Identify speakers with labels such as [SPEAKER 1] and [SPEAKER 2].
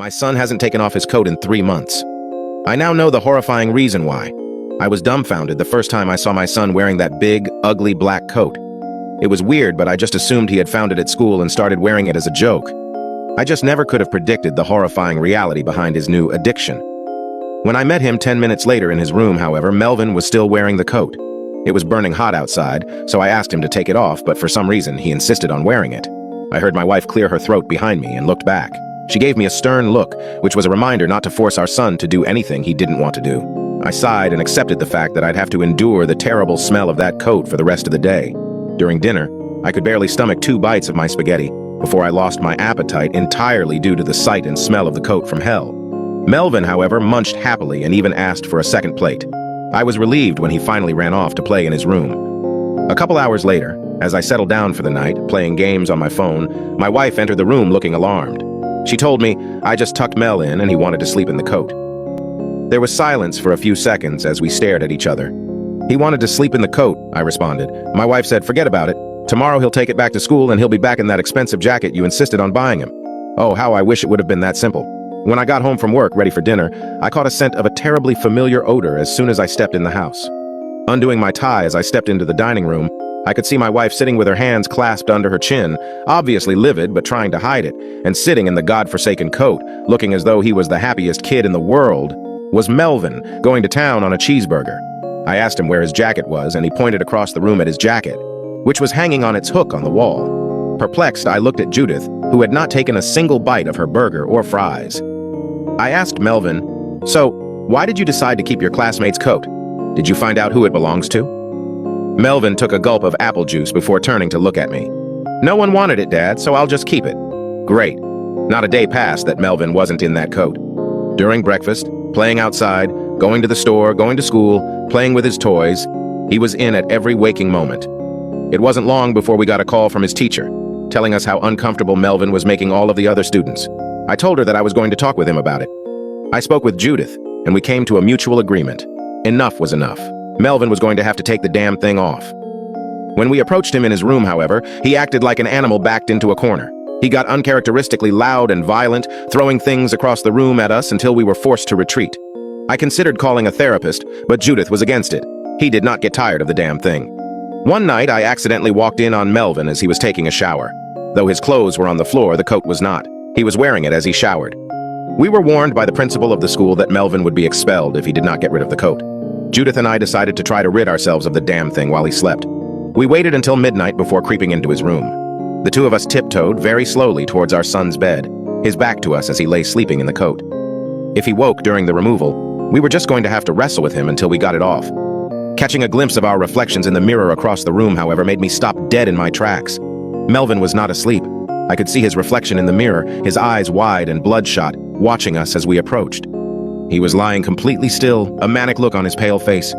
[SPEAKER 1] My son hasn't taken off his coat in 3 months. I now know the horrifying reason why. I was dumbfounded the first time I saw my son wearing that big, ugly black coat. It was weird, but I just assumed he had found it at school and started wearing it as a joke. I just never could have predicted the horrifying reality behind his new addiction. When I met him 10 minutes later in his room, however, Melvin was still wearing the coat. It was burning hot outside, so I asked him to take it off, but for some reason, he insisted on wearing it. I heard my wife clear her throat behind me and looked back. She gave me a stern look, which was a reminder not to force our son to do anything he didn't want to do. I sighed and accepted the fact that I'd have to endure the terrible smell of that coat for the rest of the day. During dinner, I could barely stomach 2 bites of my spaghetti before I lost my appetite entirely due to the sight and smell of the coat from hell. Melvin, however, munched happily and even asked for a second plate. I was relieved when he finally ran off to play in his room. A couple hours later, as I settled down for the night, playing games on my phone, my wife entered the room looking alarmed. She told me I just tucked Mel in and he wanted to sleep in the coat. There was silence for a few seconds as we stared at each other. "He wanted to sleep in the coat," I responded. My wife said, "Forget about it. Tomorrow he'll take it back to school and he'll be back in that expensive jacket you insisted on buying him." Oh, how I wish it would have been that simple. When I got home from work, ready for dinner, I caught a scent of a terribly familiar odor as soon as I stepped in the house. Undoing my tie as I stepped into the dining room, I could see my wife sitting with her hands clasped under her chin, obviously livid but trying to hide it, and sitting in the godforsaken coat, looking as though he was the happiest kid in the world, was Melvin, going to town on a cheeseburger. I asked him where his jacket was, and he pointed across the room at his jacket, which was hanging on its hook on the wall. Perplexed, I looked at Judith, who had not taken a single bite of her burger or fries. I asked Melvin, "So, why did you decide to keep your classmate's coat? Did you find out who it belongs to?" Melvin took a gulp of apple juice before turning to look at me. "No one wanted it, Dad, so I'll just keep it." Great. Not a day passed that Melvin wasn't in that coat. During breakfast, playing outside, going to the store, going to school, playing with his toys, he was in at every waking moment. It wasn't long before we got a call from his teacher, telling us how uncomfortable Melvin was making all of the other students. I told her that I was going to talk with him about it. I spoke with Judith, and we came to a mutual agreement. Enough was enough. Melvin was going to have to take the damn thing off. When we approached him in his room, however, he acted like an animal backed into a corner. He got uncharacteristically loud and violent, throwing things across the room at us until we were forced to retreat. I considered calling a therapist, but Judith was against it. He did not get tired of the damn thing. One night, I accidentally walked in on Melvin as he was taking a shower. Though his clothes were on the floor, the coat was not. He was wearing it as he showered. We were warned by the principal of the school that Melvin would be expelled if he did not get rid of the coat. Judith and I decided to try to rid ourselves of the damn thing while he slept. We waited until midnight before creeping into his room. The two of us tiptoed very slowly towards our son's bed, his back to us as he lay sleeping in the coat. If he woke during the removal, we were just going to have to wrestle with him until we got it off. Catching a glimpse of our reflections in the mirror across the room, however, made me stop dead in my tracks. Melvin was not asleep. I could see his reflection in the mirror, his eyes wide and bloodshot, watching us as we approached. He was lying completely still, a manic look on his pale face.